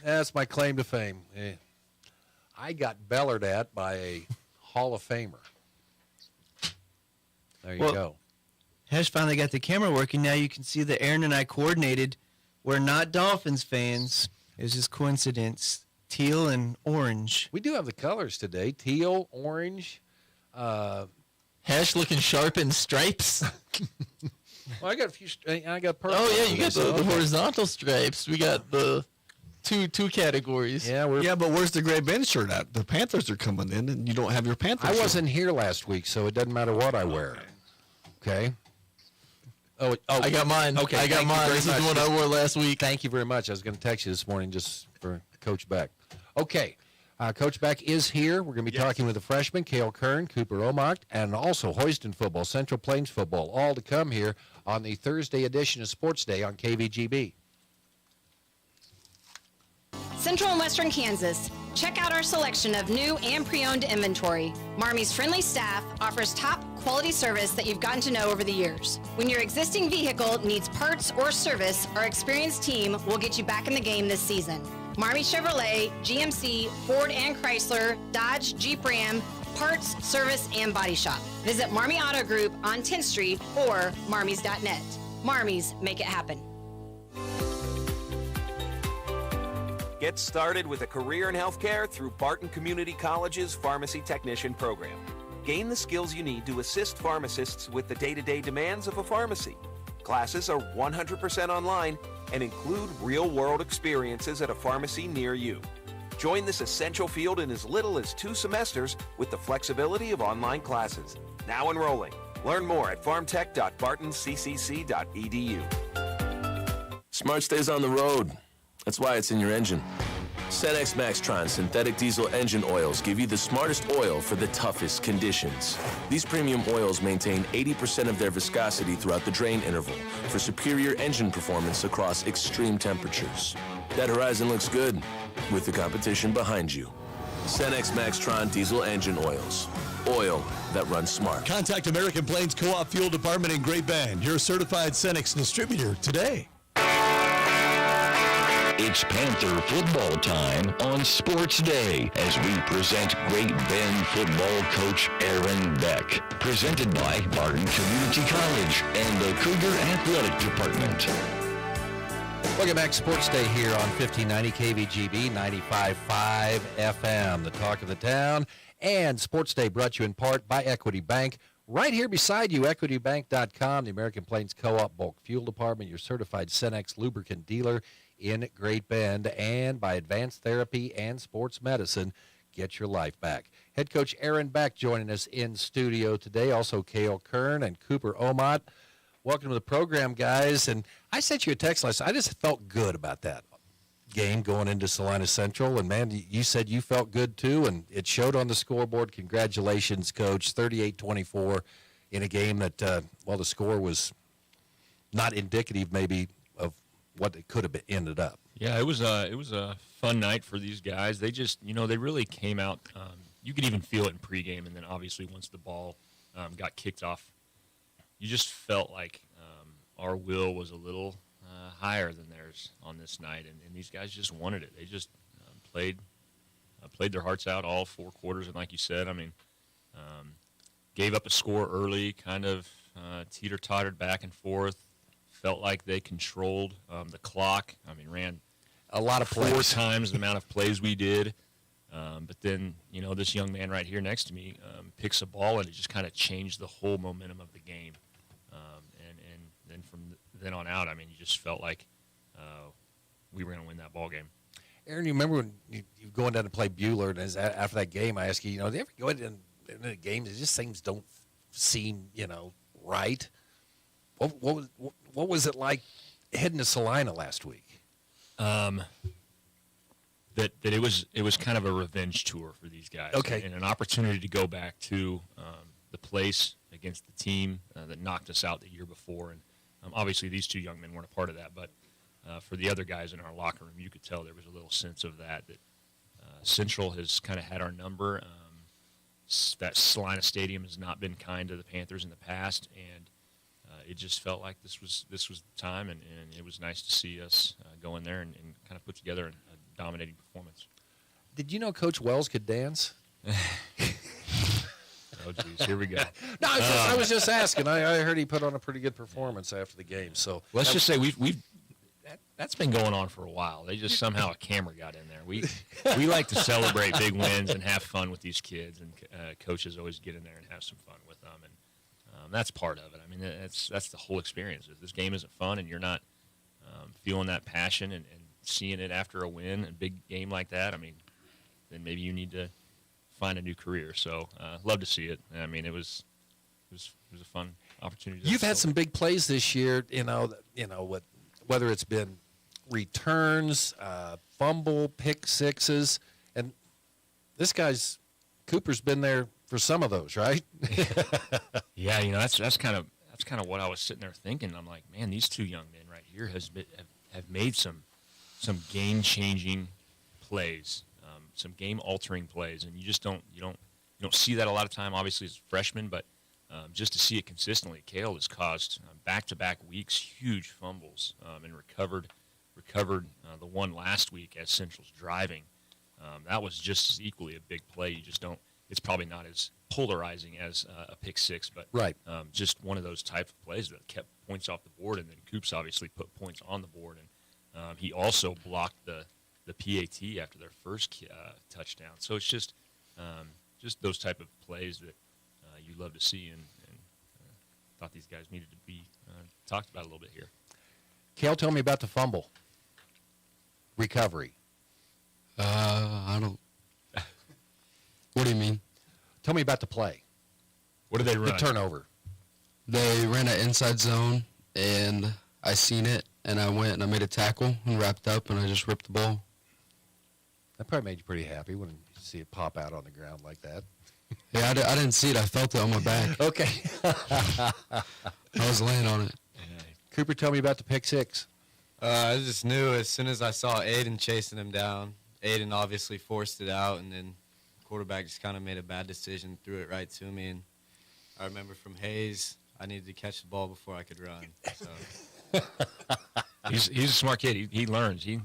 That's my claim to fame. I got bellered at by a Hall of Famer. There you go. Hesh finally got the camera working. Now you can see that Aaron and I coordinated. We're not Dolphins fans. It was just coincidence. Teal and orange. We do have the colors today. Teal, orange. Hesh looking sharp in stripes. Well, I got a few. I got purple. Oh, yeah, you got the horizontal stripes. We got the two categories. Yeah, but where's the Gray Ben shirt at? The Panthers are coming in, and you don't have your Panthers I shirt. wasn't here last week, so it doesn't matter what I wear. Okay. Oh, I got mine. Okay, I got mine. This is the one I wore last week. Thank you very much. I was going to text you this morning just for Coach Beck. Okay. Coach Beck is here. We're going to be talking with the freshman, Cale Kern, Cooper Omocht, and also Houston football, Central Plains football, all to come here on the Thursday edition of Sports Day on KVGB. Central and Western Kansas. Check out our selection of new and pre-owned inventory. Marmy's friendly staff offers top quality service that you've gotten to know over the years. When your existing vehicle needs parts or service, our experienced team will get you back in the game this season. Marmy Chevrolet, GMC, Ford and Chrysler, Dodge, Jeep Ram, parts, service, and body shop. Visit Marmy Auto Group on 10th Street or marmys.net. Marmys, make it happen. Get started with a career in healthcare through Barton Community College's Pharmacy Technician program. Gain the skills you need to assist pharmacists with the day-to-day demands of a pharmacy. Classes are 100% online and include real-world experiences at a pharmacy near you. Join this essential field in as little as 2 semesters with the flexibility of online classes. Now enrolling. Learn more at pharmtech.bartonccc.edu. Smart stays on the road. That's why it's in your engine. Cenex Maxtron synthetic diesel engine oils give you the smartest oil for the toughest conditions. These premium oils maintain 80% of their viscosity throughout the drain interval for superior engine performance across extreme temperatures. That horizon looks good with the competition behind you. Cenex Maxtron diesel engine oils. Oil that runs smart. Contact American Plains Co-op Fuel Department in Great Bend, your certified Cenex distributor today. It's Panther football time on Sports Day as we present Great Bend football coach Aaron Beck. Presented by Barton Community College and the Cougar Athletic Department. Welcome back to Sports Day here on 1590 KVGB, 95.5 FM, the talk of the town. And Sports Day brought to you in part by Equity Bank. Right here beside you, equitybank.com, the American Plains Co-op Bulk Fuel Department, your certified Cenex lubricant dealer in Great Bend, and by Advanced Therapy and Sports Medicine. Get your life back. Head coach Aaron Beck joining us in studio today. Also Cale Kern and Cooper Omocht. Welcome to the program, guys. And I sent you a text last night. I just felt good about that game going into Salina Central. And, man, you said you felt good too, and it showed on the scoreboard. Congratulations, Coach. 38-24 in a game that, the score was not indicative maybe of what it could have been, ended up. Yeah, it was a fun night for these guys. They just, they really came out. You could even feel it in pregame, and then obviously once the ball got kicked off, you just felt like our will was a little higher than theirs on this night, and these guys just wanted it. They just played their hearts out all 4 quarters, and like you said, gave up a score early, kind of teeter-tottered back and forth. Felt like they controlled the clock. Ran a lot of plays. 4 times the amount of plays we did. But then, this young man right here next to me picks a ball, and it just kind of changed the whole momentum of the game. And then from then on out, you just felt like we were going to win that ball game. Aaron, you remember when you going down to play Bueller, and after that game, I asked you, do you ever go into the games, it just things don't seem, right? What was it like heading to Salina last week? That it was kind of a revenge tour for these guys. Okay. And an opportunity to go back to the place against the team that knocked us out the year before. And obviously these 2 young men weren't a part of that, but for the other guys in our locker room, you could tell there was a little sense of that Central has kind of had our number. That Salina Stadium has not been kind to the Panthers in the past, and it just felt like this was the time, and it was nice to see us go in there and kind of put together a dominating performance. Did you know Coach Wells could dance? Oh, geez, here we go. No, I was just asking. I heard he put on a pretty good performance after the game. So Let's just say that's been going on for a while. They just somehow a camera got in there. We like to celebrate big wins and have fun with these kids, and coaches always get in there and have some fun with them, and that's part of it. I mean, that's the whole experience. If this game isn't fun and you're not feeling that passion and seeing it after a win, a big game like that, I mean, then maybe you need to find a new career. So love to see it. I mean, it was a fun opportunity. You've had some big plays this year. Whether it's been returns, fumble, pick sixes, and this guy's Cooper's been there for some of those, right? Yeah, that's kind of what I was sitting there thinking. I'm like, man, these two young men right here have made some game-changing plays, some game-altering plays, and you don't see that a lot of time. Obviously, as a freshman, but just to see it consistently, Cale has caused back-to-back weeks huge fumbles and recovered the one last week as Central's driving. That was just as equally a big play. You just don't. It's probably not as polarizing as a pick six, but right. Just one of those type of plays that kept points off the board, and then Coops obviously put points on the board, and he also blocked the PAT after their first touchdown. So it's just those type of plays that you love to see, and thought these guys needed to be talked about a little bit here. Cale, tell me about the fumble recovery. I don't. What do you mean? Tell me about the play. What did they run? The turnover. They ran an inside zone, and I seen it, and I went and I made a tackle and wrapped up, and I just ripped the ball. That probably made you pretty happy when you see it pop out on the ground like that. Yeah, I didn't see it. I felt it on my back. Okay. I was laying on it. Cooper, tell me about the pick six. I just knew as soon as I saw Aiden chasing him down, Aiden obviously forced it out, and then quarterback just kind of made a bad decision, threw it right to me. And I remember from Hayes, I needed to catch the ball before I could run. So. He's a smart kid. He learns. He's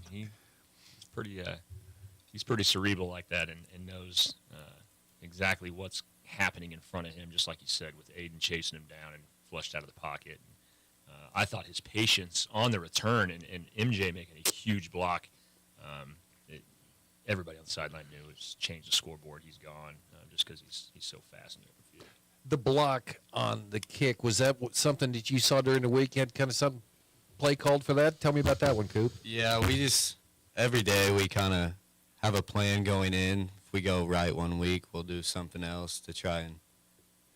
pretty cerebral like that, and knows exactly what's happening in front of him. Just like you said, with Aiden chasing him down and flushed out of the pocket. I thought his patience on the return and MJ making a huge block. Everybody on the sideline knew it's changed the scoreboard. He's gone just because he's so fast in the open field. The block on the kick, was that something that you saw during the weekend? Kind of some play called for that? Tell me about that one, Coop. Yeah, we just every day we kind of have a plan going in. If we go right one week, we'll do something else to try and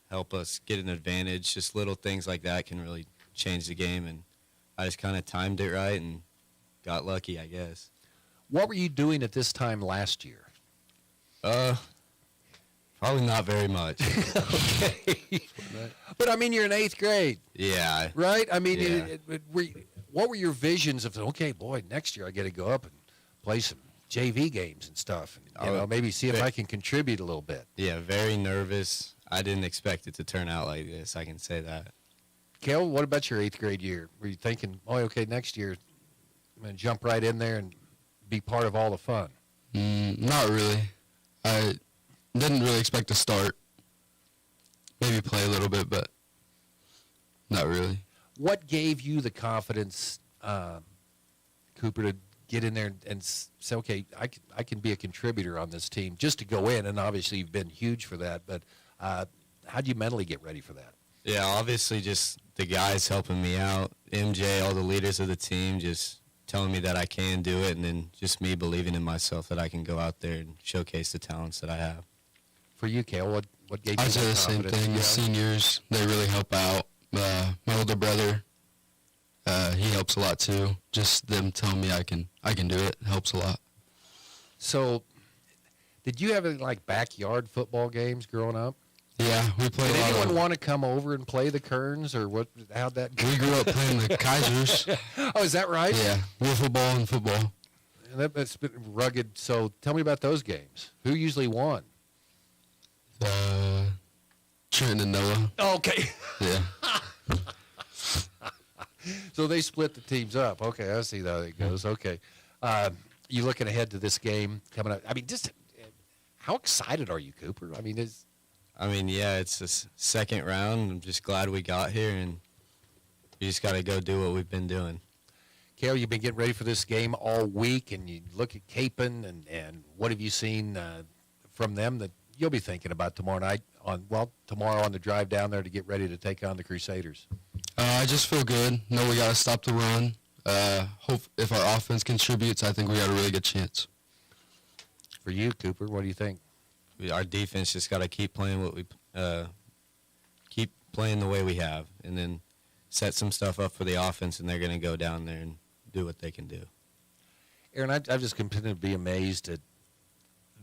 help us get an advantage. Just little things like that can really change the game, and I just kind of timed it right and got lucky, I guess. What were you doing at this time last year? Probably not very much. Okay. But, I mean, you're in 8th grade. Yeah. Right? I mean, yeah. What were your visions of, okay, boy, next year I got to go up and play some JV games and stuff, and maybe see if I can contribute a little bit. Yeah, very nervous. I didn't expect it to turn out like this, I can say that. Cale, what about your 8th grade year? Were you thinking, okay, next year I'm going to jump right in there and be part of all the fun? Not really. I didn't really expect to start. Maybe play a little bit, but not really. What gave you the confidence, Cooper, to get in there and say, okay, I can be a contributor on this team, just to go in? And obviously you've been huge for that, but how do you mentally get ready for that? Yeah, obviously just the guys helping me out, MJ, all the leaders of the team, just telling me that I can do it, and then just me believing in myself that I can go out there and showcase the talents that I have. For you, Cale, what gave you I'd say the same thing. The seniors, they really help out. My older brother, he helps a lot too. Just them telling me I can do it helps a lot. So, did you have any backyard football games growing up? Yeah, we played. Did anyone want to come over and play the Kerns, or what? How'd that go? We grew up playing the Kaisers. Oh, is that right? Yeah, wiffle ball and football. And that's been rugged. So tell me about those games. Who usually won? Trenton and Noah. Okay. Yeah. So they split the teams up. Okay, I see how it goes. Okay. you looking ahead to this game coming up? I mean, just how excited are you, Cooper? I mean, yeah, it's the second round. I'm just glad we got here, and we just got to go do what we've been doing. Kale, you've been getting ready for this game all week, and you look at Capon, and what have you seen from them that you'll be thinking about tomorrow on the drive down there to get ready to take on the Crusaders? I just feel good. Know we got to stop the run. Hope if our offense contributes, I think we got a really good chance. For you, Cooper, what do you think? Our defense just got to keep playing keep playing the way we have, and then set some stuff up for the offense, and they're going to go down there and do what they can do. Aaron, I've just continued to be amazed at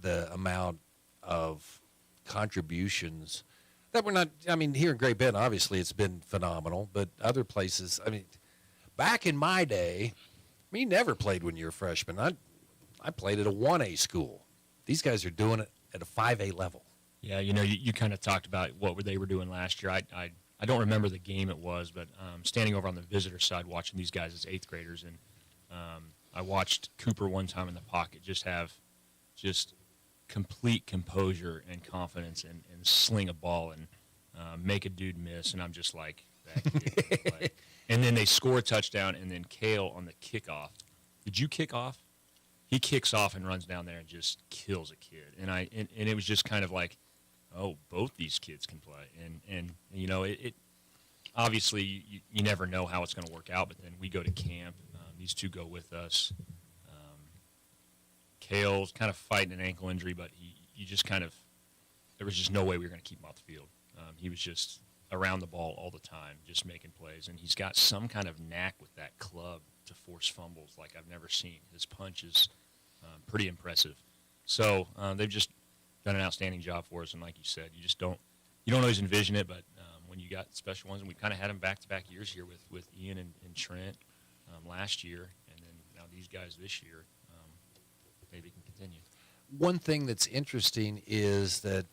the amount of contributions that we're not. I mean, here in Great Bend, obviously, it's been phenomenal, but other places. I mean, back in my day, you never played when you were a freshman. I played at a 1A school. These guys are doing it at a 5A level. Yeah, you kind of talked about what they were doing last year. I don't remember the game it was, but standing over on the visitor side watching these guys as 8th graders, and I watched Cooper one time in the pocket just have complete composure and confidence and sling a ball and make a dude miss, and I'm just like, that kid. And then they score a touchdown, and then Kale on the kickoff. Did you kick off? He kicks off and runs down there and just kills a kid. And it was just kind of like, oh, both these kids can play. And it obviously you never know how it's going to work out, but then we go to camp. These two go with us. Kale's kind of fighting an ankle injury, but there was just no way we were going to keep him off the field. He was just around the ball all the time, just making plays. And he's got some kind of knack with that club to force fumbles like I've never seen. His punch is pretty impressive. So they've just done an outstanding job for us. And like you said, you don't always envision it, but when you got special ones, and we kind of had them back-to-back years here with Ian and Trent last year, and then now these guys this year, maybe can continue. One thing that's interesting is that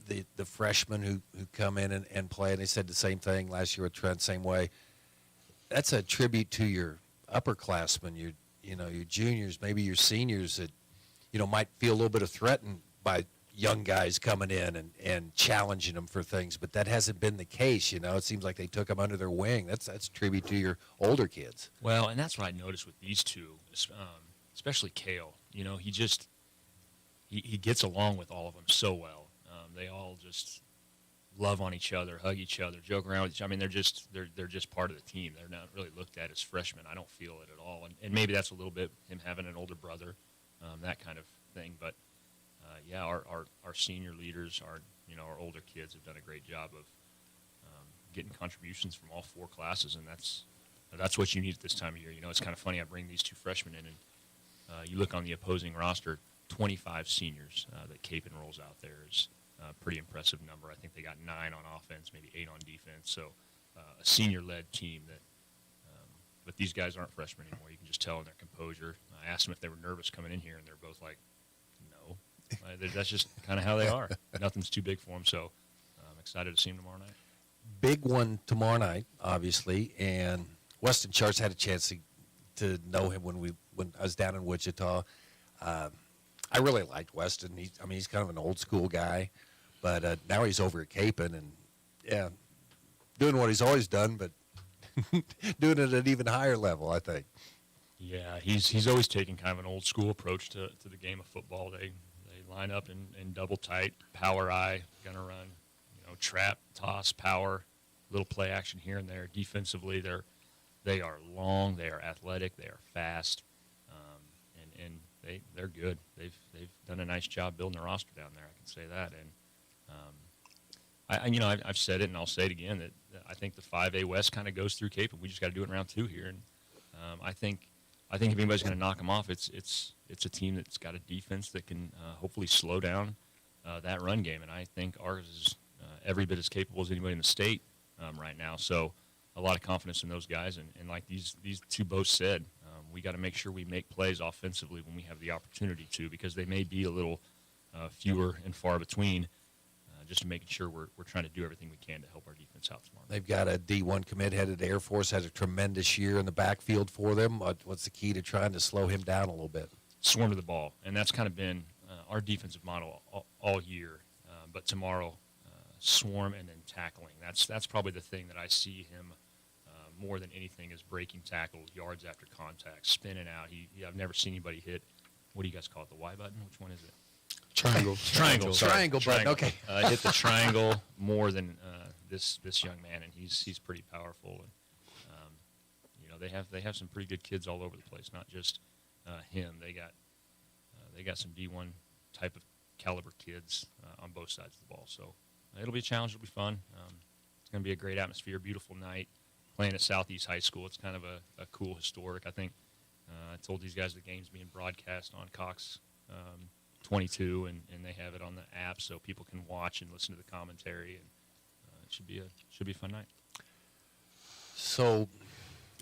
the freshmen who come in and play, and they said the same thing last year with Trent, same way. That's a tribute to your upperclassmen, your juniors, maybe your seniors that, might feel a little bit of threatened by young guys coming in and challenging them for things, but that hasn't been the case. It seems like they took them under their wing. That's a tribute to your older kids. Well, and that's what I noticed with these two, especially Kale. He gets along with all of them so well. They all just love on each other, hug each other, joke around with each other. I mean, they're just part of the team. They're not really looked at as freshmen. I don't feel it at all. And maybe that's a little bit him having an older brother, that kind of thing. But our senior leaders, our older kids have done a great job of getting contributions from all 4 classes, and that's what you need at this time of year. It's kind of funny. I bring these 2 freshmen in, and you look on the opposing roster, 25 seniors that Capon rolls out there is a pretty impressive number. I think they got 9 on offense, maybe 8 on defense. So a senior-led team that. But these guys aren't freshmen anymore. You can just tell in their composure. I asked them if they were nervous coming in here, and they're both like, no. That's just kind of how they are. Nothing's too big for them. So I'm excited to see them tomorrow night. Big one tomorrow night, obviously, and Weston Charts had a chance to know him when I was down in Wichita. I really liked Weston. He's kind of an old school guy, but now he's over at Capon and doing what he's always done, but doing it at an even higher level, I think. Yeah, he's always taken kind of an old school approach to the game of football. They line up in double tight, power eye, gonna run, trap, toss, power, little play action here and there. Defensively, they are long, they are athletic, they are fast, and they're good. They've done a nice job building the roster down there. I can say that. And I've said it and I'll say it again that I think the 5A West kind of goes through Capon. We just got to do it in round 2 here, and I think if anybody's going to knock them off, it's a team that's got a defense that can hopefully slow down that run game, and I think ours is every bit as capable as anybody in the state right now. So a lot of confidence in those guys, and like these 2 both said, we got to make sure we make plays offensively when we have the opportunity to, because they may be a little fewer and far between just making sure we're trying to do everything we can to help our defense out tomorrow. They've got a D1 commit headed to Air Force, had a tremendous year in the backfield for them. What's the key to trying to slow him down a little bit? Swarm to the ball, and that's kind of been our defensive model all year. But tomorrow, swarm and then tackling. That's probably the thing that I see him more than anything is breaking tackles, yards after contact, spinning out. I've never seen anybody hit, what do you guys call it, the Y button? Which one is it? Triangle. Sorry. Triangle button, okay. Hit the triangle more than this young man, and he's pretty powerful. And they have some pretty good kids all over the place, not just him. They got some D1 type of caliber kids on both sides of the ball. So it'll be a challenge. It'll be fun. It's going to be a great atmosphere, beautiful night. Playing at Southeast High School, it's kind of a cool, historic. I think I told these guys the game's being broadcast on Cox 22, and they have it on the app so people can watch and listen to the commentary, and it should be a fun night. So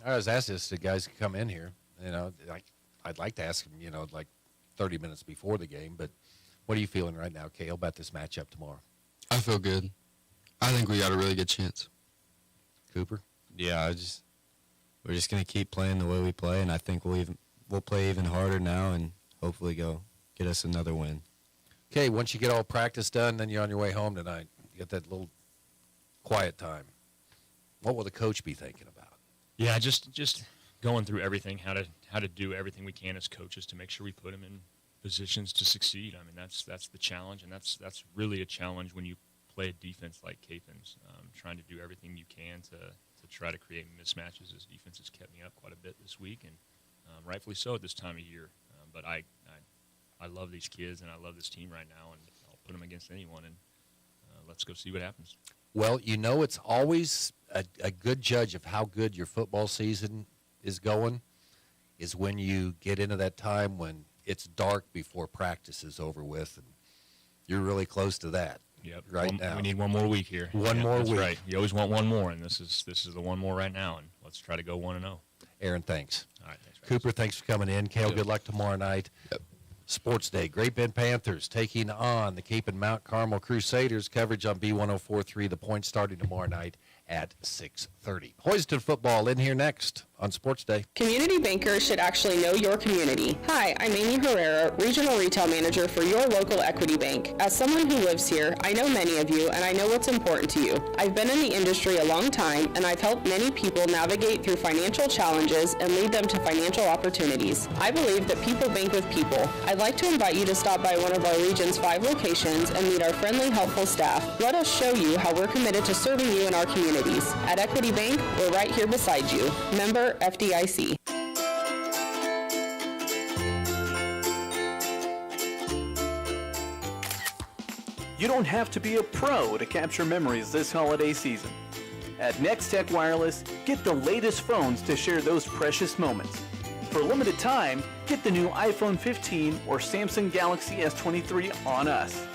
I was asked this to guys who come in here. I'd like to ask them, 30 minutes before the game, but what are you feeling right now, Cale, about this matchup tomorrow? I feel good. I think we got a really good chance. Cooper? Yeah, we're just gonna keep playing the way we play, and I think we'll play even harder now, and hopefully go get us another win. Okay, once you get all practice done, then you're on your way home tonight. You get that little quiet time. What will the coach be thinking about? Yeah, just going through everything, how to do everything we can as coaches to make sure we put them in positions to succeed. I mean, that's the challenge, and that's really a challenge when you play a defense like Caitlin's. Trying to do everything you can to try to create mismatches. His defense has kept me up quite a bit this week, and rightfully so at this time of year. But I love these kids, and I love this team right now, and I'll put them against anyone, and let's go see what happens. Well, it's always a good judge of how good your football season is going is when you get into that time when it's dark before practice is over with, and you're really close to that. Yep. Now. We need one more week here. One more that's week. Right. You always want one more, and this is the one more right now, and let's try to go 1-0. Aaron, thanks. All right, thanks. Cooper, thanks for coming in. Cale, good luck tomorrow night. Yep. Sports Day. Great Bend Panthers taking on the Cape and Mount Carmel Crusaders. Coverage on B1043. The Point starting tomorrow night at 6:30. Hoisted football in here next on Sports Day. Community bankers should actually know your community. Hi, I'm Amy Herrera, Regional Retail Manager for your local Equity Bank. As someone who lives here, I know many of you, and I know what's important to you. I've been in the industry a long time, and I've helped many people navigate through financial challenges and lead them to financial opportunities. I believe that people bank with people. I'd like to invite you to stop by one of our region's 5 locations and meet our friendly, helpful staff. Let us show you how we're committed to serving you in our communities. At Equity Bank, we're right here beside you. Member FDIC. You don't have to be a pro to capture memories this holiday season. At Nextech Wireless, get the latest phones to share those precious moments. For a limited time, get the new iPhone 15 or Samsung Galaxy S23 on us.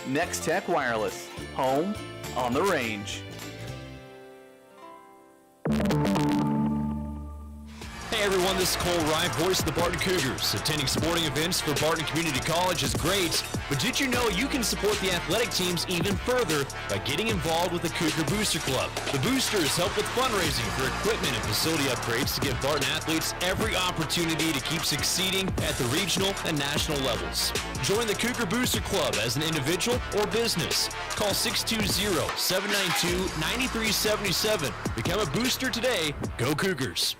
Nextech Wireless, home on the range. Hey everyone, this is Cole Ryan, voice of the Barton Cougars. Attending sporting events for Barton Community College is great, but did you know you can support the athletic teams even further by getting involved with the Cougar Booster Club? The Boosters help with fundraising for equipment and facility upgrades to give Barton athletes every opportunity to keep succeeding at the regional and national levels. Join the Cougar Booster Club as an individual or business. Call 620-792-9377. Become a booster today. Go Cougars.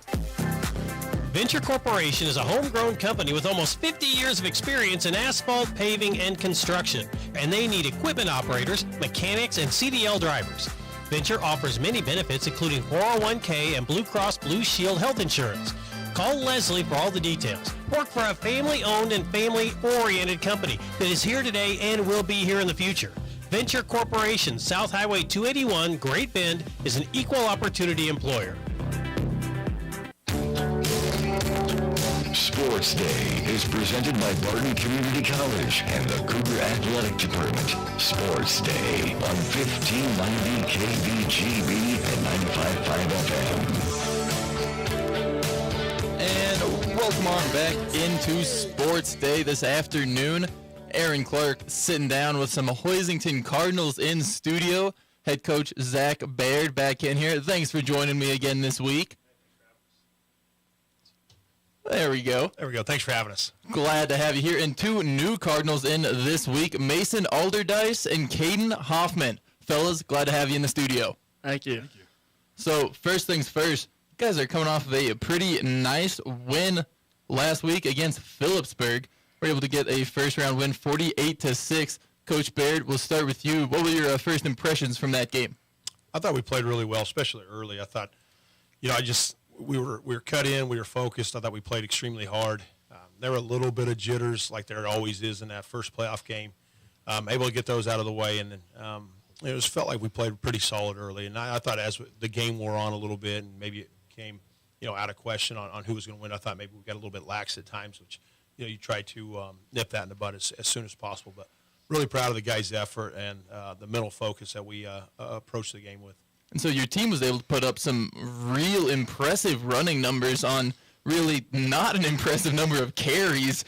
Venture Corporation is a homegrown company with almost 50 years of experience in asphalt, paving, and construction, and they need equipment operators, mechanics, and CDL drivers. Venture offers many benefits, including 401k and Blue Cross Blue Shield health insurance. Call Leslie for all the details. Work for a family-owned and family-oriented company that is here today and will be here in the future. Venture Corporation, South Highway 281, Great Bend, is an equal opportunity employer. Sports Day is presented by Barton Community College and the Cougar Athletic Department. Sports Day on 1590 KBGB and 95.5 FM. And welcome on back into Sports Day this afternoon. Aaron Clark sitting down with some Hoisington Cardinals in studio. Head coach Zach Baird back in here. Thanks for joining me again this week. There we go. There we go. Thanks for having us. Glad to have you here. And two new Cardinals in this week, Mason Alderdice and Caden Hoffman. Fellas, glad to have you in the studio. Thank you. So first things first, you guys are coming off of a pretty nice win last week against Phillipsburg. We're able to get a first-round win, 48-6. Coach Baird, we'll start with you. What were your first impressions from that game? I thought we played really well, especially early. I thought, we were cut in, we were focused. I thought we played extremely hard. There were a little bit of jitters, like there always is in that first playoff game. Able to get those out of the way, and then it just felt like we played pretty solid early. And I thought as the game wore on a little bit, and maybe it became out of question on who was going to win, I thought maybe we got a little bit lax at times, which you try to nip that in the bud as soon as possible. But really proud of the guys' effort and the mental focus that we approached the game with. And so your team was able to put up some real impressive running numbers on really not an impressive number of carries.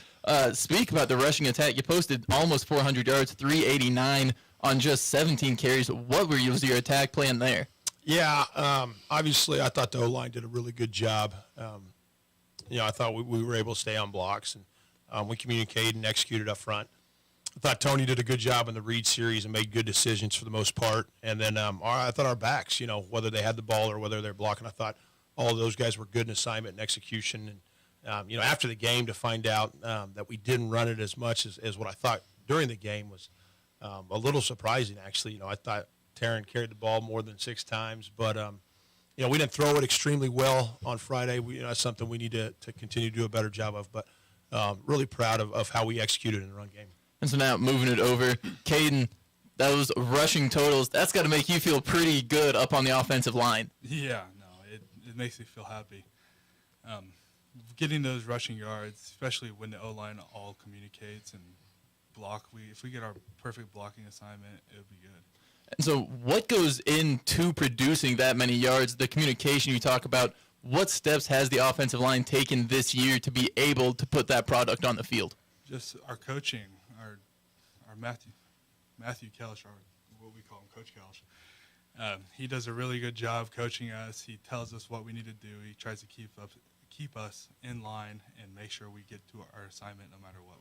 Speak about the rushing attack. You posted almost 400 yards, 389 on just 17 carries. What was your attack plan there? Yeah, obviously I thought the O-line did a really good job. I thought we were able to stay on blocks, and we communicated and executed up front. I thought Tony did a good job in the read series and made good decisions for the most part. And then I thought our backs, whether they had the ball or whether they're blocking, I thought all of those guys were good in assignment and execution. And, after the game to find out that we didn't run it as much as what I thought during the game was a little surprising, actually. I thought Taryn carried the ball more than 6 times. But, we didn't throw it extremely well on Friday. That's something we need to continue to do a better job of. But really proud of how we executed in the run game. And so now moving it over, Caden, those rushing totals, that's got to make you feel pretty good up on the offensive line. Yeah, no, it makes me feel happy. Getting those rushing yards, especially when the O-line all communicates and block, if we get our perfect blocking assignment, it would be good. And so what goes into producing that many yards, the communication you talk about, what steps has the offensive line taken this year to be able to put that product on the field? Just our coaching, our Matthew Kelch, what we call him, Coach Kelch. He does a really good job coaching us. He tells us what we need to do. He tries to keep us in line and make sure we get to our assignment no matter what.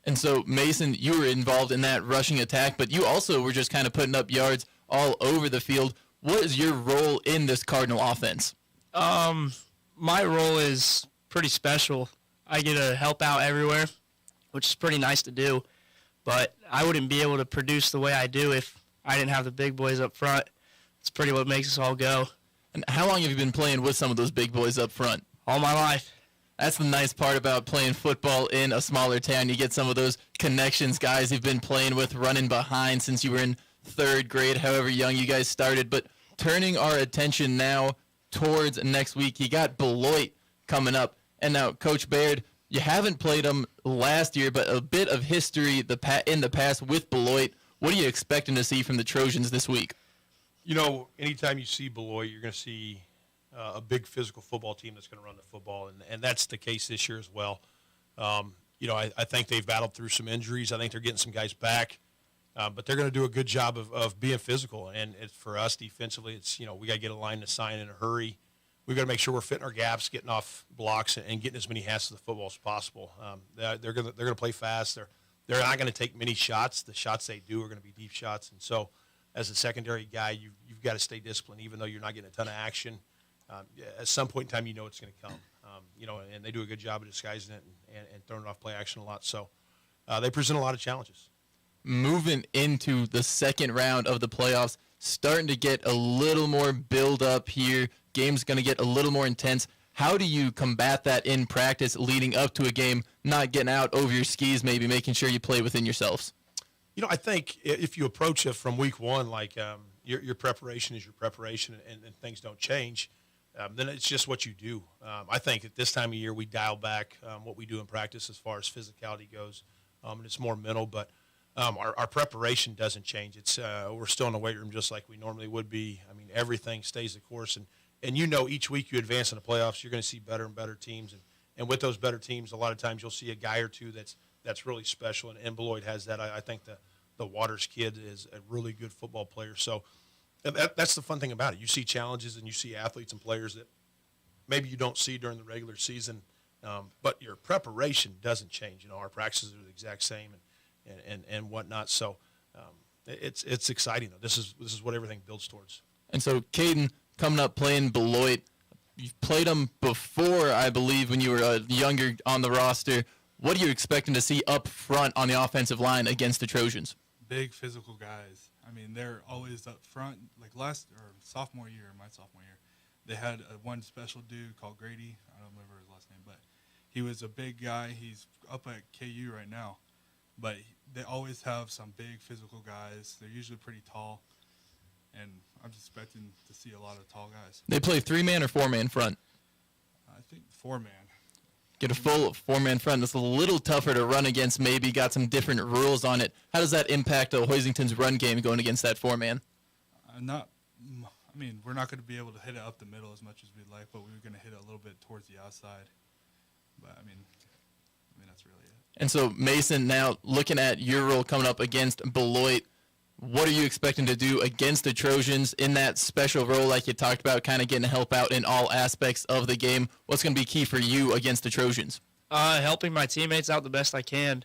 And so, Mason, you were involved in that rushing attack, but you also were just kind of putting up yards all over the field. What is your role in this Cardinal offense? My role is pretty special. I get to help out everywhere, which is pretty nice to do. But I wouldn't be able to produce the way I do if I didn't have the big boys up front. It's pretty what makes us all go. And how long have you been playing with some of those big boys up front? All my life. That's the nice part about playing football in a smaller town. You get some of those connections, guys you've been playing with, running behind since you were in 3rd grade, however young you guys started. But turning our attention now towards next week, you got Beloit coming up. And now, Coach Baird, you haven't played them last year, but a bit of history in the past with Beloit. What are you expecting to see from the Trojans this week? Anytime you see Beloit, you're going to see a big physical football team that's going to run the football, and that's the case this year as well. I think they've battled through some injuries. I think they're getting some guys back, but they're going to do a good job of being physical. And for us defensively, it's we got to get a line to sign in a hurry. We've got to make sure we're fitting our gaps, getting off blocks, and getting as many hands to the football as possible. They're going to play fast. They're not going to take many shots. The shots they do are going to be deep shots, and so as a secondary guy, you've got to stay disciplined, even though you're not getting a ton of action. At some point in time, it's going to come. And they do a good job of disguising it and throwing it off play action a lot. So they present a lot of challenges. Moving into the second round of the playoffs, starting to get a little more build up here. Game's going to get a little more intense. How do you combat that in practice leading up to a game, not getting out over your skis, maybe making sure you play within yourselves? I think if you approach it from week one, like your preparation is your preparation and things don't change, then it's just what you do. I think at this time of year we dial back what we do in practice as far as physicality goes, and it's more mental, but our preparation doesn't change. It's we're still in the weight room just like we normally would be. I mean, everything stays the course, and each week you advance in the playoffs, you're going to see better and better teams, and with those better teams, a lot of times you'll see a guy or two that's that's really special, and Beloit has that. I think the Waters kid is a really good football player. So that's the fun thing about it. You see challenges and you see athletes and players that maybe you don't see during the regular season, but your preparation doesn't change. Our practices are the exact same and whatnot. So it's exciting, though. This is what everything builds towards. And so, Caden, coming up playing Beloit, you've played them before, I believe, when you were younger on the roster. What are you expecting to see up front on the offensive line against the Trojans? Big physical guys. I mean, they're always up front. Like my sophomore year, they had one special dude called Grady. I don't remember his last name, but he was a big guy. He's up at KU right now. But they always have some big physical guys. They're usually pretty tall. And I'm just expecting to see a lot of tall guys. They play 3-man or 4-man front? I think 4-man. Get a full 4-man front. That's a little tougher to run against, maybe. Got some different rules on it. How does that impact Hoisington's run game going against that 4-man? We're not going to be able to hit it up the middle as much as we'd like, but we're going to hit it a little bit towards the outside. But, I mean, that's really it. And so, Mason, now looking at your role coming up against Beloit, what are you expecting to do against the Trojans in that special role like you talked about, kind of getting help out in all aspects of the game? What's going to be key for you against the Trojans? Helping my teammates out the best I can.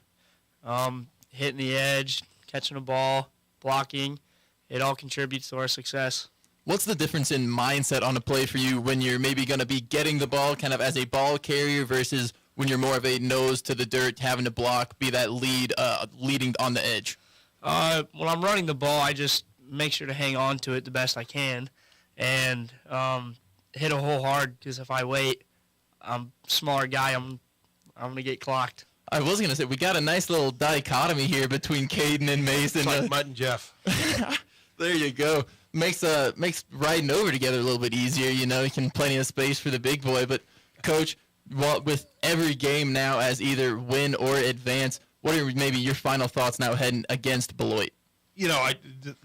Hitting the edge, catching a ball, blocking. It all contributes to our success. What's the difference in mindset on a play for you when you're maybe going to be getting the ball kind of as a ball carrier versus when you're more of a nose to the dirt, having to block, be that leading on the edge? When I'm running the ball, I just make sure to hang on to it the best I can and hit a hole hard, because if I wait, I'm a smaller guy, I'm going to get clocked. I was going to say, we got a nice little dichotomy here between Caden and Mason. It's like Mutt and Jeff. There you go. Makes riding over together a little bit easier. You can plenty of space for the big boy. But, Coach, with every game now as either win or advance, what are maybe your final thoughts now heading against Beloit? The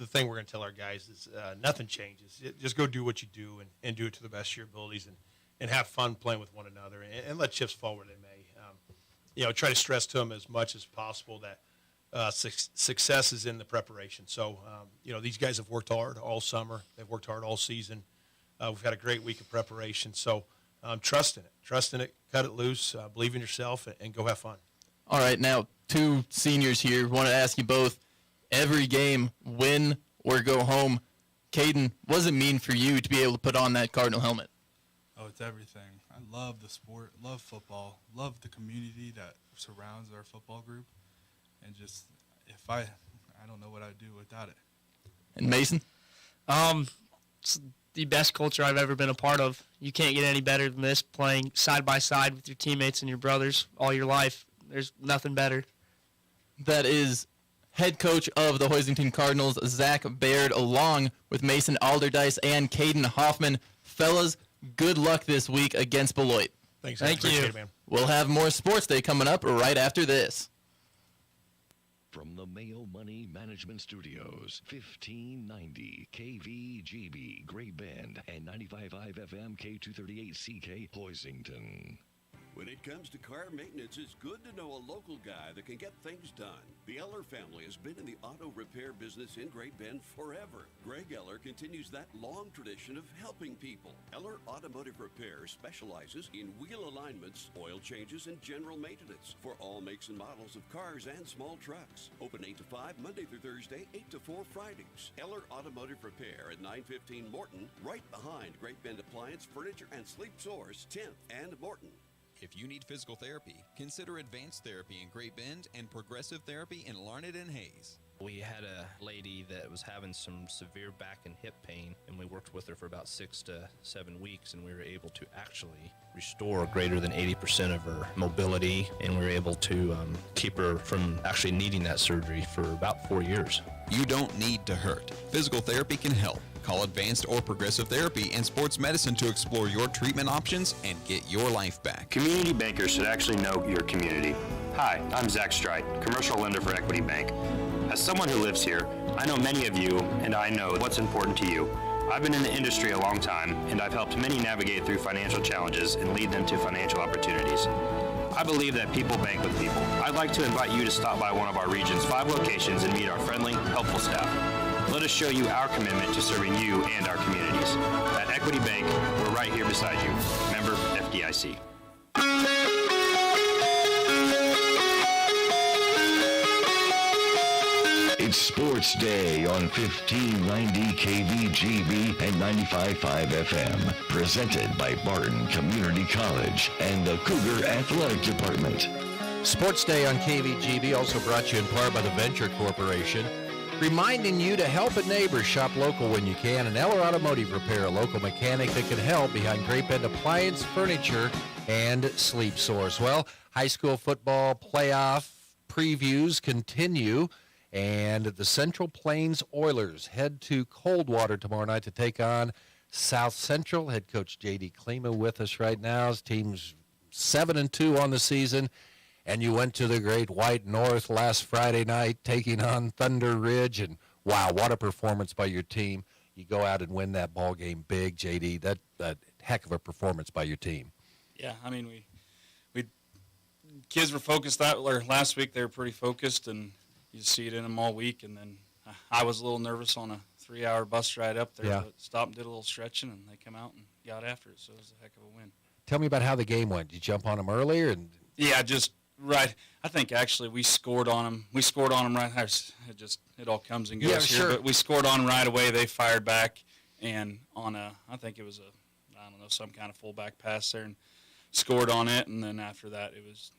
thing we're going to tell our guys is nothing changes. Just go do what you do and do it to the best of your abilities and have fun playing with one another and let chips fall where they may. Try to stress to them as much as possible that success is in the preparation. So, these guys have worked hard all summer. They've worked hard all season. We've had a great week of preparation. So, trust in it, cut it loose, believe in yourself, and go have fun. All right, now 2 seniors here. Want to ask you both, every game, win or go home. Caden, what does it mean for you to be able to put on that Cardinal helmet? Oh, it's everything. I love the sport, love football, love the community that surrounds our football group. And just, I don't know what I'd do without it. And Mason? It's the best culture I've ever been a part of. You can't get any better than this, playing side by side with your teammates and your brothers all your life. There's nothing better. That is head coach of the Hoisington Cardinals, Zach Baird, along with Mason Alderdice and Caden Hoffman. Fellas, good luck this week against Beloit. Thanks. Thank you. It, man. We'll have more Sports Day coming up right after this. From the Mayo Money Management Studios, 1590 KVGB, Great Bend, and 95.5 FM K238CK, Hoisington. When it comes to car maintenance, it's good to know a local guy that can get things done. The Eller family has been in the auto repair business in Great Bend forever. Greg Eller continues that long tradition of helping people. Eller Automotive Repair specializes in wheel alignments, oil changes, and general maintenance for all makes and models of cars and small trucks. Open 8 to 5 Monday through Thursday, 8 to 4 Fridays. Eller Automotive Repair at 915 Morton, right behind Great Bend Appliance, Furniture, and Sleep Source, 10th and Morton. If you need physical therapy, consider Advanced Therapy in Great Bend and Progressive Therapy in Larned and Hayes. We had a lady that was having some severe back and hip pain, and we worked with her for about 6 to 7 weeks, and we were able to actually restore greater than 80% of her mobility, and we were able to keep her from actually needing that surgery for about 4 years. You don't need to hurt. Physical therapy can help. Call Advanced or Progressive Therapy and Sports Medicine to explore your treatment options and get your life back. Community bankers should actually know your community. Hi, I'm Zach Strite, commercial lender for Equity Bank. As someone who lives here, I know many of you, and I know what's important to you. I've been in the industry a long time, and I've helped many navigate through financial challenges and lead them to financial opportunities. I believe that people bank with people. I'd like to invite you to stop by one of our region's 5 locations and meet our friendly, helpful staff. Let us show you our commitment to serving you and our communities. At Equity Bank, we're right here beside you. Member FDIC. It's Sports Day on 1590 KVGB and 95.5 FM. Presented by Barton Community College and the Cougar Athletic Department. Sports Day on KVGB also brought to you in part by the Venture Corporation. Reminding you to help a neighbor, shop local when you can, and Eller Automotive Repair, a local mechanic that can help behind Grape Bend Appliance, Furniture, and Sleep Source. Well, high school football playoff previews continue, and the Central Plains Oilers head to Coldwater tomorrow night to take on South Central. Head coach J.D. Klima with us right now. His team's 7-2 on the season. And you went to the Great White North last Friday night taking on Thunder Ridge. And, wow, what a performance by your team. You go out and win that ball game big, J.D. That heck of a performance by your team. Yeah, I mean, we kids were focused last week. They were pretty focused, and you see it in them all week. And then I was a little nervous on a 3-hour bus ride up there. Yeah. But stopped and did a little stretching, and they come out and got after it. So it was a heck of a win. Tell me about how the game went. Did you jump on them earlier? And Yeah, just right. I think actually we scored on them. We scored on them right there. It all comes and goes Yeah, here. sure. But we scored on them right away. They fired back, and on I think it was some kind of fullback pass there, and scored on it. And then after that, it was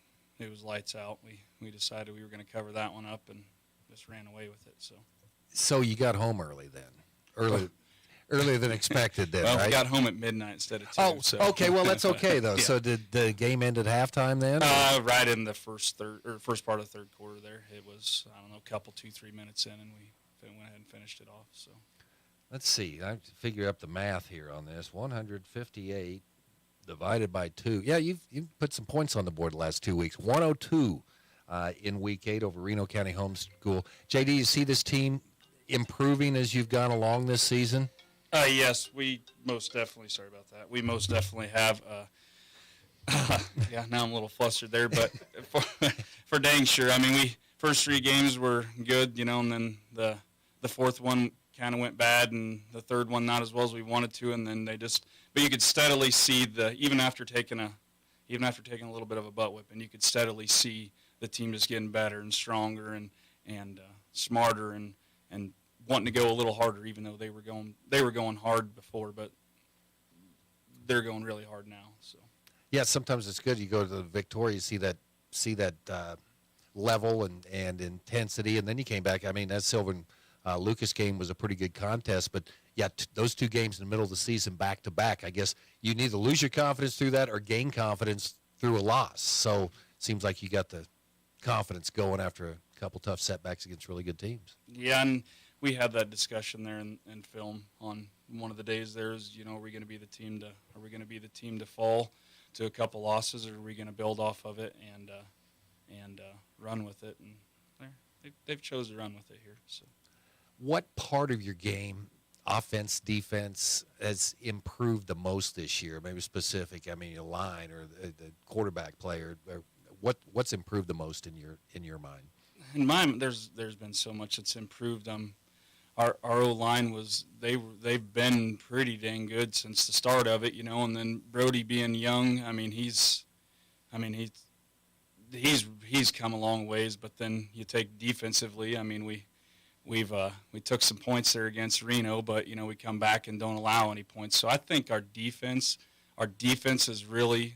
lights out. We decided we were going to cover that one up and just ran away with it. So you got home early then, earlier than expected then, well, right? we got home at midnight instead of 2. Oh, so. okay. Well, that's okay though. Yeah. So did the game end at halftime then? Right in the first part of the third quarter there. It was, I don't know, a couple, 2-3 minutes in, and we went ahead and finished it off. So Let's see. I have to figure up the math here on this. 158 divided by 2. Yeah, you've put some points on the board the last 2 weeks. 102 in Week 8 over Reno County Homeschool. JD, you see this team improving as you've gone along this season? Yes, we most definitely. Sorry about that. We most definitely have. Yeah, now I'm a little flustered there, but for dang sure. I mean, first 3 games were good, and then the fourth one kind of went bad, and the third one not as well as we wanted to, and then but you could steadily see even after taking a little bit of a butt whipping, you could steadily see the team just getting better and stronger and smarter and wanting to go a little harder, even though they were going hard before, but they're going really hard now. So yeah, sometimes it's good. You go to the Victoria, you see that level and intensity, and then you came back. I mean, that Sylvan Lucas game was a pretty good contest, but yeah, those 2 games in the middle of the season back to back. I guess you need to lose your confidence through that or gain confidence through a loss. So it seems like you got the confidence going after a couple tough setbacks against really good teams. Yeah, and we had that discussion there in film on one of the days. There's, are we going to be the team to fall to a couple losses, or are we going to build off of it and run with it? And they've chosen to run with it here. So, what part of your game, offense, defense, has improved the most this year? Maybe specific. I mean, your line or the quarterback player. Or what's improved the most in your mind? In mine, there's been so much that's improved. Our O-line they've been pretty dang good since the start of it, and then Brody being young, he's come a long ways, but then you take defensively, we took some points there against Reno, but we come back and don't allow any points. So I think our defense is really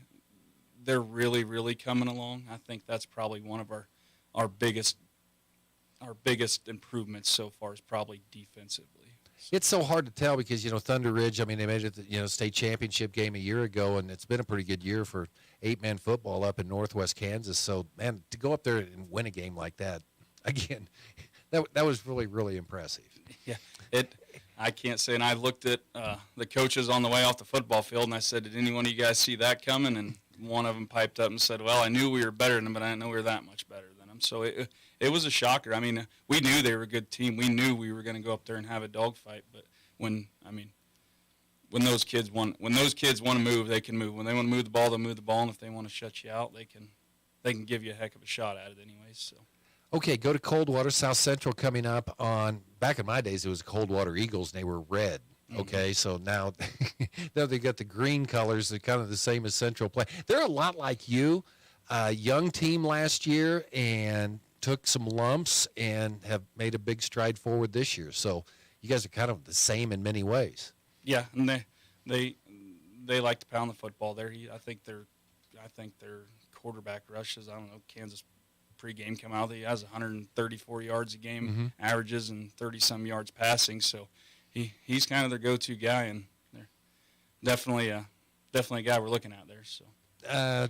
coming along. I think that's probably one of our biggest improvements so far is probably defensively. It's so hard to tell because, Thunder Ridge, they made it the state championship game a year ago, and it's been a pretty good year for 8-man football up in northwest Kansas. So, man, to go up there and win a game like that, again, that was really, really impressive. Yeah, I can't say, and I looked at the coaches on the way off the football field, and I said, did any one of you guys see that coming? And one of them piped up and said, well, I knew we were better than them, but I didn't know we were that much better than them. So it was a shocker. We knew they were a good team. We knew we were going to go up there and have a dogfight. But when those kids want to move, they can move. When they want to move the ball, they'll move the ball. And if they want to shut you out, they can they can give you a heck of a shot at it anyways. So. Okay, go to Coldwater. South Central coming up on, back in my days, it was Coldwater Eagles, and they were red. Okay, so now they got the green colors. They're kind of the same as Central play. They're a lot like you. Young team last year and took some lumps and have made a big stride forward this year. So you guys are kind of the same in many ways. Yeah, and they like to pound the football there. I think their quarterback rushes, I don't know, Kansas pregame come out, he has 134 yards a game averages and 30-some yards passing. So he's kind of their go-to guy, and they're definitely a guy we're looking at there. So.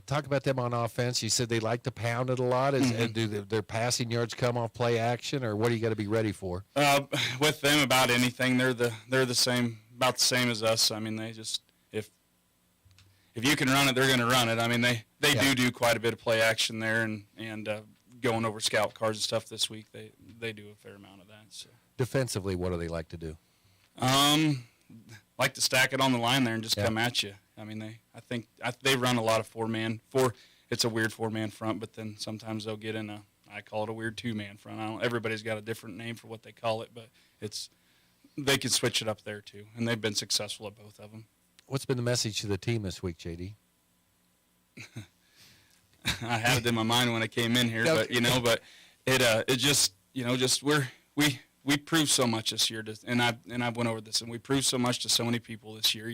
Talk about them on offense. You said they like to pound it a lot. Do their passing yards come off play action, or what do you got to be ready for? With them, about anything, they're the same, about the same as us. I mean, they just if you can run it, they're going to run it. I mean, they do quite a bit of play action there, and going over scout cards and stuff this week. They do a fair amount of that. So defensively, what do they like to do? Like to stack it on the line there and just come at you. I mean, I think they run a lot of four-man. It's a weird four-man front, but then sometimes they'll get in I call it a weird two-man front. Everybody's got a different name for what they call it, but they can switch it up there too, and they've been successful at both of them. What's been the message to the team this week, JD? I had it in my mind when I came in here, but it just we proved so much this year, and I went over this, and we proved so much to so many people this year.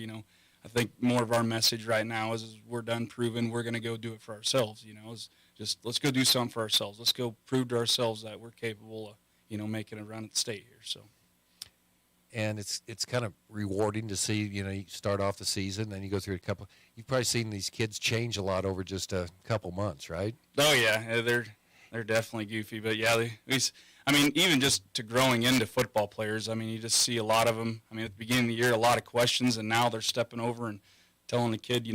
I think more of our message right now is we're done proving. We're going to go do it for ourselves. Is just let's go do something for ourselves. Let's go prove to ourselves that we're capable of making a run at the state here. So. And it's kind of rewarding to see, you start off the season, then you go through a couple. You've probably seen these kids change a lot over just a couple months, right? Oh yeah, they're definitely goofy, but yeah, even just to growing into football players, you just see a lot of them. At the beginning of the year, a lot of questions, and now they're stepping over and telling the kid,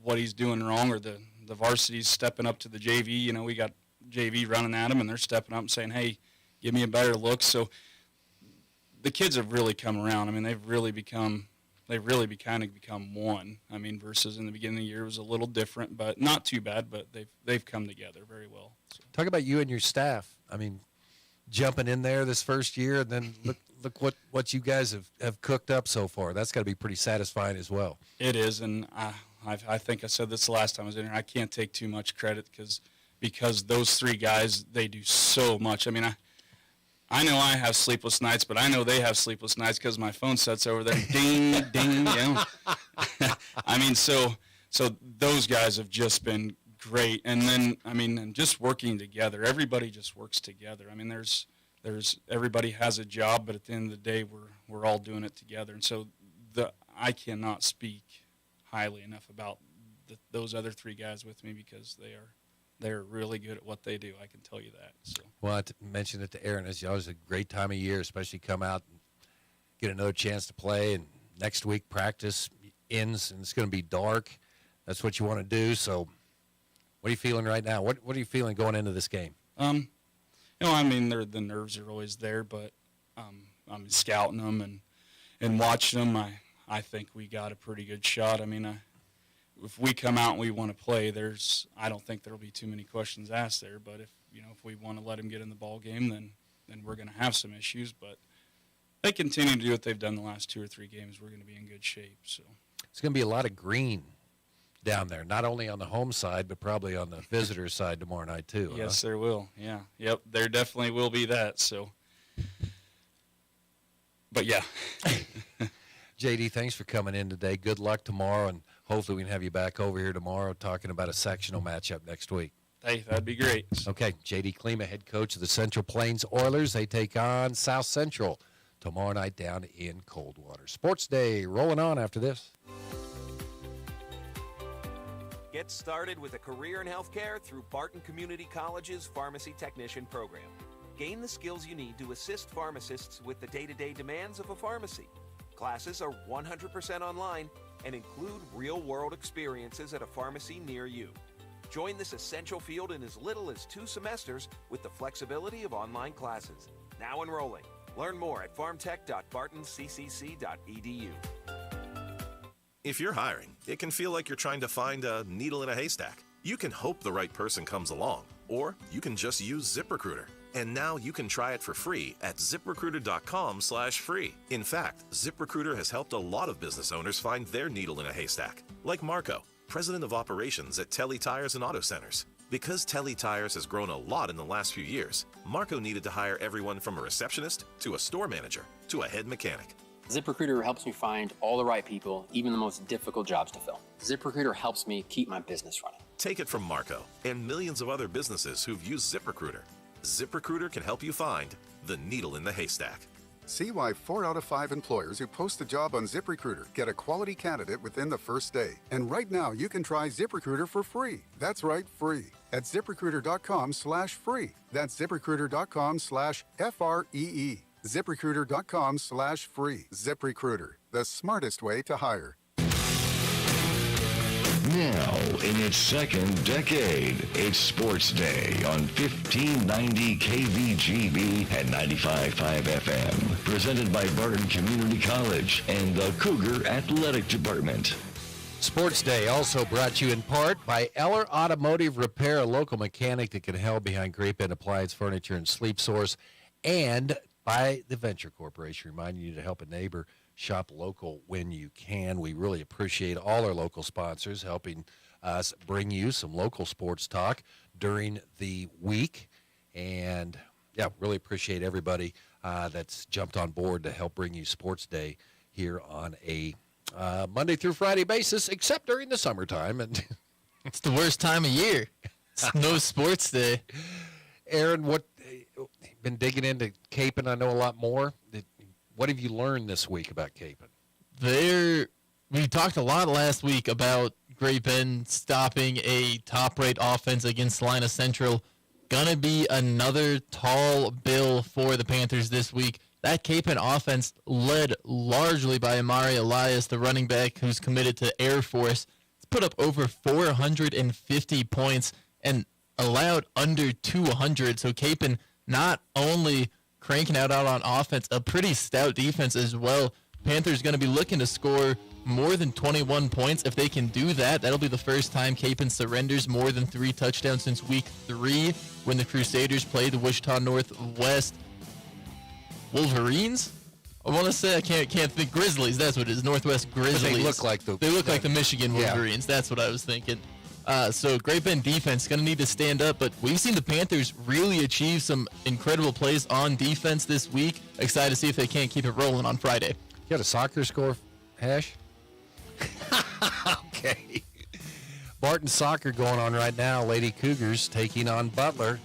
what he's doing wrong, or the varsity's stepping up to the JV. We got JV running at them, and they're stepping up and saying, hey, give me a better look. So the kids have really come around. They've really become one. Versus in the beginning of the year it was a little different, but not too bad. But they've come together very well. So. Talk about you and your staff. Jumping in there this first year, and then look what you guys have cooked up so far. That's got to be pretty satisfying as well. It is, and I think I said this the last time I was in here. I can't take too much credit because those three guys, they do so much. I know I have sleepless nights, but I know they have sleepless nights because my phone sets over there, ding, ding. So those guys have just been great. And then, and just working together. Everybody just works together. There's everybody has a job, but at the end of the day, we're all doing it together. And so I cannot speak highly enough about those other three guys with me because they're really good at what they do. I can tell you that. So. Well, I mentioned it to Aaron. It's always a great time of year, especially come out and get another chance to play. And next week practice ends, and it's going to be dark. That's what you want to do. So what are you feeling right now? What are you feeling going into this game? The nerves are always there, but I'm scouting them and watching them. I think we got a pretty good shot. If we come out and we want to play, I don't think there'll be too many questions asked there. But if we want to let them get in the ball game, then we're going to have some issues. But they continue to do what they've done the last 2 or 3 games. We're going to be in good shape. So it's going to be a lot of green down there, not only on the home side, but probably on the visitor side tomorrow night too. Yes, there will. Yeah, yep, there definitely will be that. So, but yeah. JD, thanks for coming in today. Good luck tomorrow, and hopefully we can have you back over here tomorrow talking about a sectional matchup next week. Hey, that'd be great. Okay, JD Klima, head coach of the Central Plains Oilers. They take on South Central tomorrow night down in Coldwater. Sports Day rolling on after this. Get started with a career in healthcare through Barton Community College's Pharmacy Technician program. Gain the skills you need to assist pharmacists with the day-to-day demands of a pharmacy. Classes are 100% online and include real-world experiences at a pharmacy near you. Join this essential field in as little as 2 semesters with the flexibility of online classes. Now enrolling. Learn more at pharmtech.bartonccc.edu. If you're hiring, it can feel like you're trying to find a needle in a haystack. You can hope the right person comes along, or you can just use ZipRecruiter. And now you can try it for free at ZipRecruiter.com/free. In fact, ZipRecruiter has helped a lot of business owners find their needle in a haystack, like Marco, president of operations at Telly Tires and Auto Centers. Because Telly Tires has grown a lot in the last few years, Marco needed to hire everyone from a receptionist to a store manager to a head mechanic. ZipRecruiter helps me find all the right people, even the most difficult jobs to fill. ZipRecruiter helps me keep my business running. Take it from Marco and millions of other businesses who've used ZipRecruiter. ZipRecruiter can help you find the needle in the haystack. See why 4 out of 5 employers who post a job on ZipRecruiter get a quality candidate within the first day. And right now, you can try ZipRecruiter for free. That's right, free. At ZipRecruiter.com/free. That's ZipRecruiter.com/FREE. ZipRecruiter.com/free. ZipRecruiter, the smartest way to hire. Now, in its second decade, it's Sports Day on 1590 KVGB and 95.5 FM. Presented by Barton Community College and the Cougar Athletic Department. Sports Day also brought to you in part by Eller Automotive Repair, a local mechanic that can help behind Great Bend Appliance Furniture and Sleep Source, and by the Venture Corporation, reminding you to help a neighbor. Shop local when you can. We really appreciate all our local sponsors helping us bring you some local sports talk during the week. And, yeah, really appreciate everybody that's jumped on board to help bring you Sports Day here on a Monday through Friday basis, except during the summertime. And it's the worst time of year. It's no Sports Day. Aaron, been digging into Capon? I know a lot more. What have you learned this week about Capon? We talked a lot last week about Great Bend stopping a top-rate offense against Salina Central. Gonna be another tall bill for the Panthers this week. That Capon offense, led largely by Amari Elias, the running back who's committed to Air Force, has put up over 450 points and allowed under 200. So Capon not only cranking out on offense, a pretty stout defense as well. Panthers going to be looking to score more than 21 points. If they can do that, that'll be the first time Capon surrenders more than 3 touchdowns since week 3 when the Crusaders played the Wichita Northwest Wolverines. I want to say, I can't think, Grizzlies. That's what it is, Northwest Grizzlies. But they look like the Michigan Wolverines. Yeah. That's what I was thinking. So Great Bend defense going to need to stand up, but we've seen the Panthers really achieve some incredible plays on defense this week. Excited to see if they can't keep it rolling on Friday. You got a soccer score, Hash? Okay. Barton soccer going on right now. Lady Cougars taking on Butler.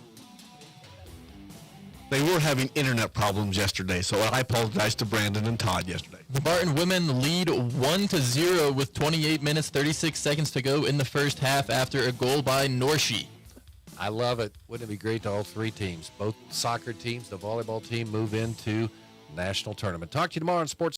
They were having internet problems yesterday, so I apologize to Brandon and Todd yesterday. The Barton women lead 1-0 with 28 minutes, 36 seconds to go in the first half after a goal by Norshi. I love it. Wouldn't it be great to all 3 teams, both soccer teams, the volleyball team, move into national tournament. Talk to you tomorrow on Sports